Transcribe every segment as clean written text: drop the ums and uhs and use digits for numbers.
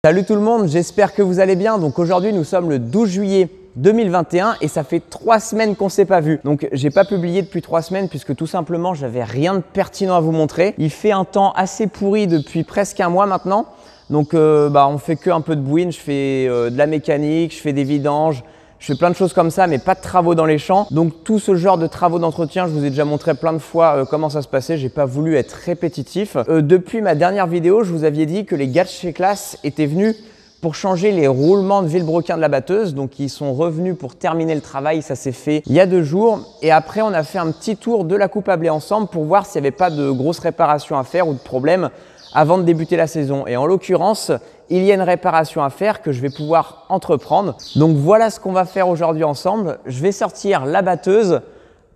Salut tout le monde, j'espère que vous allez bien. Donc aujourd'hui nous sommes le 12 juillet 2021 et ça fait 3 semaines qu'on ne s'est pas vu. Donc j'ai pas publié depuis 3 semaines puisque tout simplement j'avais rien de pertinent à vous montrer. Il fait un temps assez pourri depuis presque un mois maintenant. Donc on fait que un peu de bouine, je fais de la mécanique, je fais des vidanges. Je fais plein de choses comme ça, mais pas de travaux dans les champs. Donc tout ce genre de travaux d'entretien, je vous ai déjà montré plein de fois comment ça se passait. J'ai pas voulu être répétitif. Depuis ma dernière vidéo, je vous avais dit que les gars de chez Claas étaient venus pour changer les roulements de vilebrequin de la batteuse. Donc ils sont revenus pour terminer le travail. Ça s'est fait il y a 2 jours. Et après, on a fait un petit tour de la coupe à blé ensemble pour voir s'il n'y avait pas de grosses réparations à faire ou de problèmes avant de débuter la saison. Et en l'occurrence, il y a une réparation à faire que je vais pouvoir entreprendre. Donc voilà ce qu'on va faire aujourd'hui ensemble. Je vais sortir la batteuse,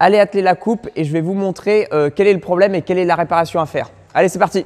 aller atteler la coupe et je vais vous montrer quel est le problème et quelle est la réparation à faire. Allez, c'est parti!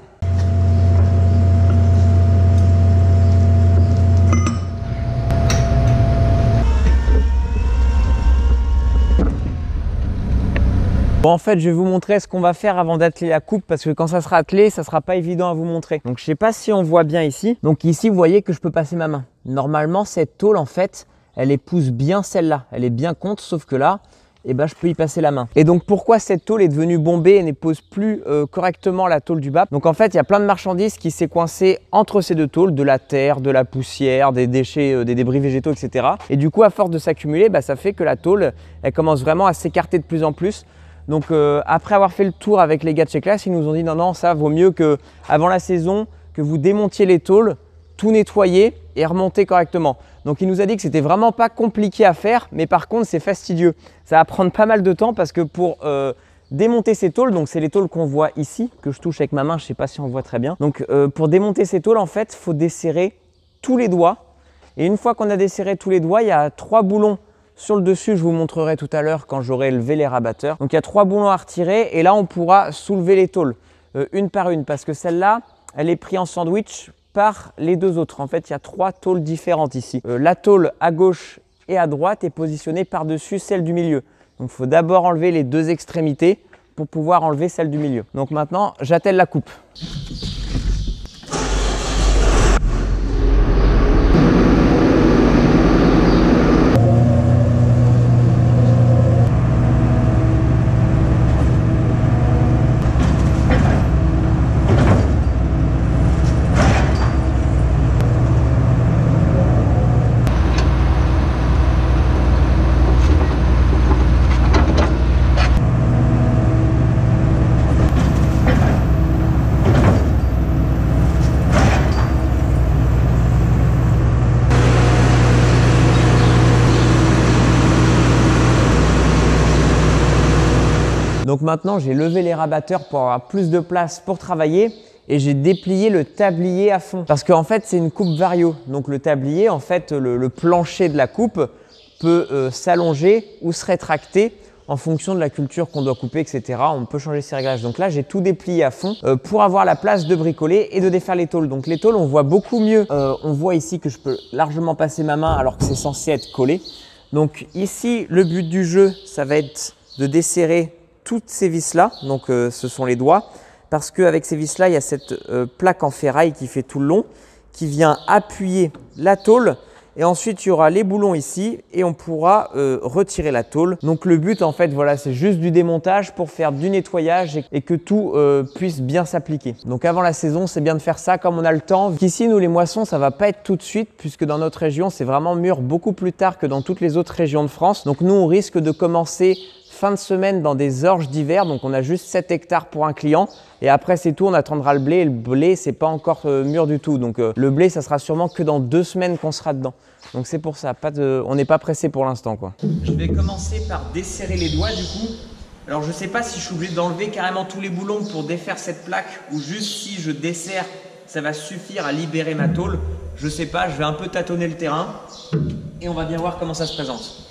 Bon, en fait, je vais vous montrer ce qu'on va faire avant d'atteler la coupe parce que quand ça sera attelé, ça sera pas évident à vous montrer. Donc, je sais pas si on voit bien ici. Donc ici, vous voyez que je peux passer ma main. Normalement, cette tôle, en fait, elle épouse bien celle-là. Elle est bien contre, sauf que là, je peux y passer la main. Et donc, pourquoi cette tôle est devenue bombée et n'épouse plus correctement la tôle du bas? Donc, en fait, il y a plein de marchandises qui s'est coincé entre ces deux tôles, de la terre, de la poussière, des déchets, des débris végétaux, etc. Et du coup, à force de s'accumuler, ça fait que la tôle, elle commence vraiment à s'écarter de plus en plus. Donc après avoir fait le tour avec les gars de chez Claas, ils nous ont dit non, ça vaut mieux que avant la saison, que vous démontiez les tôles, tout nettoyer et remonter correctement. Donc il nous a dit que c'était vraiment pas compliqué à faire, mais par contre c'est fastidieux. Ça va prendre pas mal de temps parce que pour démonter ces tôles, donc c'est les tôles qu'on voit ici, que je touche avec ma main, je sais pas si on voit très bien. Donc pour démonter ces tôles, en fait, il faut desserrer tous les doigts. Et une fois qu'on a desserré tous les doigts, il y a 3 boulons. Sur le dessus, je vous montrerai tout à l'heure quand j'aurai levé les rabatteurs. Donc il y a 3 boulons à retirer et là on pourra soulever les tôles une par une parce que celle-là, elle est prise en sandwich par les 2 autres. En fait, il y a 3 tôles différentes ici. La tôle à gauche et à droite est positionnée par-dessus celle du milieu. Donc il faut d'abord enlever les 2 extrémités pour pouvoir enlever celle du milieu. Donc maintenant, j'attelle la coupe. Donc maintenant, j'ai levé les rabatteurs pour avoir plus de place pour travailler et j'ai déplié le tablier à fond. Parce qu'en fait, c'est une coupe vario. Donc le tablier, en fait, le plancher de la coupe peut s'allonger ou se rétracter en fonction de la culture qu'on doit couper, etc. On peut changer ses réglages. Donc là, j'ai tout déplié à fond pour avoir la place de bricoler et de défaire les tôles. Donc les tôles, on voit beaucoup mieux. On voit ici que je peux largement passer ma main alors que c'est censé être collé. Donc ici, le but du jeu, ça va être de desserrer toutes ces vis-là, donc ce sont les doigts, parce qu'avec ces vis-là, il y a cette plaque en ferraille qui fait tout le long, qui vient appuyer la tôle, et ensuite il y aura les boulons ici, et on pourra retirer la tôle. Donc le but, en fait, voilà, c'est juste du démontage pour faire du nettoyage et que tout puisse bien s'appliquer. Donc avant la saison, c'est bien de faire ça comme on a le temps. Ici, nous, les moissons, ça va pas être tout de suite, puisque dans notre région, c'est vraiment mûr beaucoup plus tard que dans toutes les autres régions de France. Donc nous, on risque de commencer fin de semaine dans des orges d'hiver, donc on a juste 7 hectares pour un client et après c'est tout, on attendra le blé et le blé c'est pas encore mûr du tout, donc le blé ça sera sûrement que dans 2 semaines qu'on sera dedans, donc c'est pour ça, on n'est pas pressé pour l'instant quoi. Je vais commencer par desserrer les doigts du coup. Alors je sais pas si je suis obligé d'enlever carrément tous les boulons pour défaire cette plaque ou juste si je desserre ça va suffire à libérer ma tôle, je sais pas, je vais un peu tâtonner le terrain et on va bien voir comment ça se présente.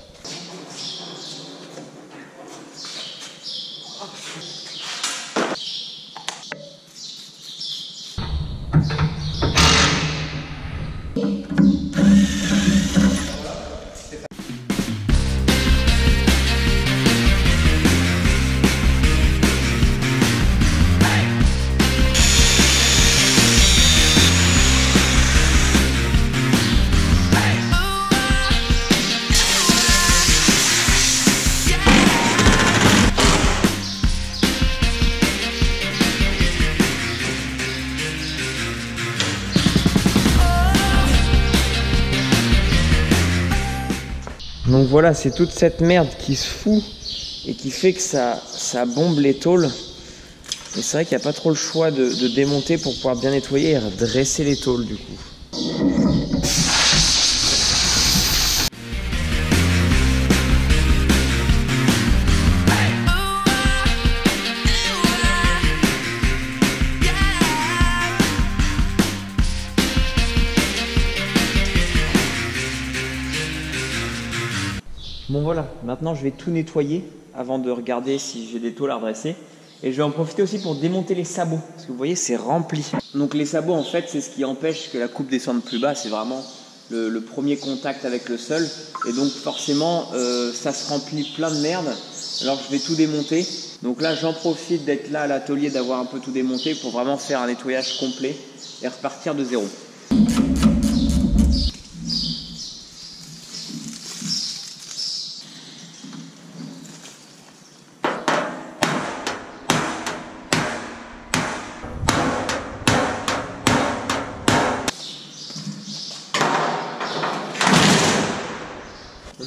Donc voilà, c'est toute cette merde qui se fout et qui fait que ça bombe les tôles. Et c'est vrai qu'il n'y a pas trop le choix de démonter pour pouvoir bien nettoyer et redresser les tôles du coup. Bon voilà, maintenant je vais tout nettoyer avant de regarder si j'ai des tôles à redresser. Et je vais en profiter aussi pour démonter les sabots, parce que vous voyez c'est rempli. Donc les sabots en fait c'est ce qui empêche que la coupe descende plus bas, c'est vraiment le premier contact avec le sol. Et donc forcément ça se remplit plein de merde, alors je vais tout démonter. Donc là j'en profite d'être là à l'atelier, d'avoir un peu tout démonté pour vraiment faire un nettoyage complet et repartir de zéro.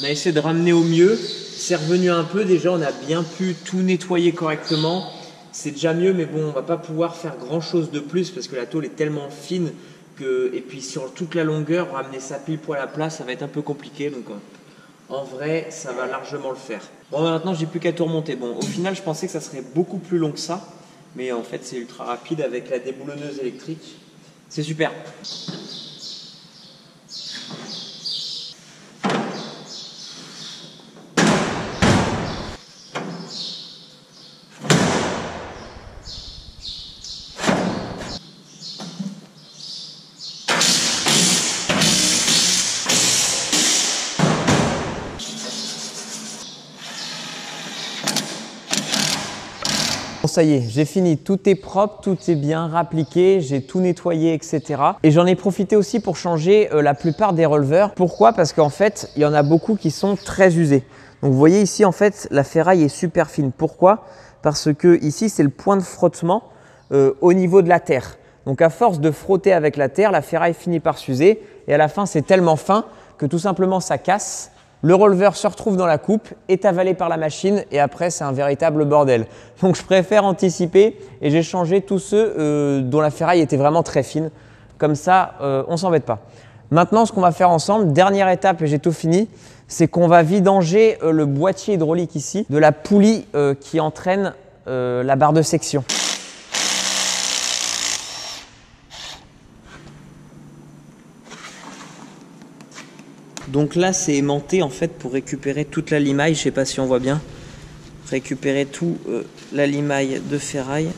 On a essayé de ramener au mieux, c'est revenu un peu, déjà on a bien pu tout nettoyer correctement, c'est déjà mieux mais bon on va pas pouvoir faire grand chose de plus parce que la tôle est tellement fine que, et puis sur toute la longueur, ramener ça pile poil à plat ça va être un peu compliqué donc en vrai ça va largement le faire. Bon maintenant j'ai plus qu'à tout remonter, bon au final je pensais que ça serait beaucoup plus long que ça mais en fait c'est ultra rapide avec la déboulonneuse électrique, c'est super. Bon, ça y est, j'ai fini, tout est propre, tout est bien rappliqué, j'ai tout nettoyé, etc. Et j'en ai profité aussi pour changer la plupart des releveurs. Pourquoi? Parce qu'en fait, il y en a beaucoup qui sont très usés. Donc vous voyez ici, en fait, la ferraille est super fine. Pourquoi? Parce que ici, c'est le point de frottement au niveau de la terre. Donc à force de frotter avec la terre, la ferraille finit par s'user et à la fin, c'est tellement fin que tout simplement, ça casse. Le releveur se retrouve dans la coupe, est avalé par la machine et après c'est un véritable bordel. Donc je préfère anticiper et j'ai changé tous ceux dont la ferraille était vraiment très fine. Comme ça, on ne s'embête pas. Maintenant, ce qu'on va faire ensemble, dernière étape et j'ai tout fini, c'est qu'on va vidanger le boîtier hydraulique ici de la poulie qui entraîne la barre de section. Donc là, c'est aimanté en fait pour récupérer toute la limaille. Je ne sais pas si on voit bien. Récupérer tout la limaille de ferraille.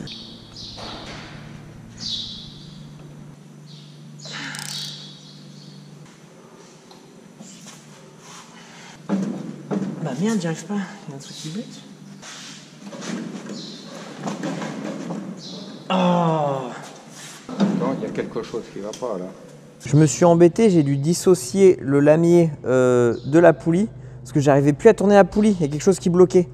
Bah merde, j'y arrive pas. Il y a un truc qui bute. Oh! Non, il y a quelque chose qui ne va pas là. Je me suis embêté, j'ai dû dissocier le lamier de la poulie parce que j'arrivais plus à tourner la poulie, il y a quelque chose qui bloquait.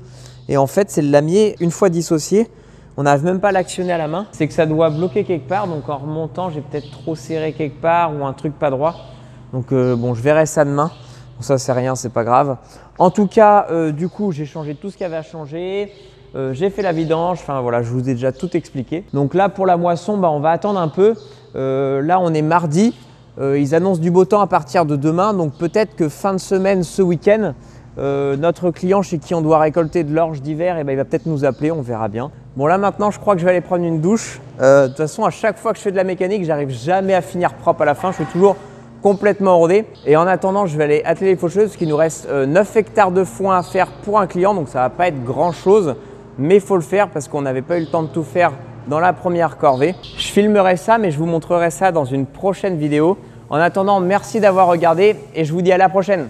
Et en fait, c'est le lamier, une fois dissocié, on n'arrive même pas à l'actionner à la main. C'est que ça doit bloquer quelque part, donc en remontant, j'ai peut-être trop serré quelque part ou un truc pas droit. Donc bon, je verrai ça demain. Bon, ça, c'est rien, c'est pas grave. En tout cas, du coup, j'ai changé tout ce qu'il y avait à changer. J'ai fait la vidange, enfin voilà, je vous ai déjà tout expliqué. Donc là, pour la moisson, bah, on va attendre un peu. Là, on est mardi. Ils annoncent du beau temps à partir de demain, donc peut-être que fin de semaine, ce week-end, notre client chez qui on doit récolter de l'orge d'hiver, il va peut-être nous appeler, on verra bien. Bon là maintenant, je crois que je vais aller prendre une douche. De toute façon, à chaque fois que je fais de la mécanique, j'arrive jamais à finir propre à la fin, je suis toujours complètement rodé. Et en attendant, je vais aller atteler les faucheuses parce qu'il nous reste 9 hectares de foin à faire pour un client, donc ça va pas être grand-chose, mais il faut le faire parce qu'on n'avait pas eu le temps de tout faire dans la première corvée. Je filmerai ça, mais je vous montrerai ça dans une prochaine vidéo. En attendant, merci d'avoir regardé et je vous dis à la prochaine.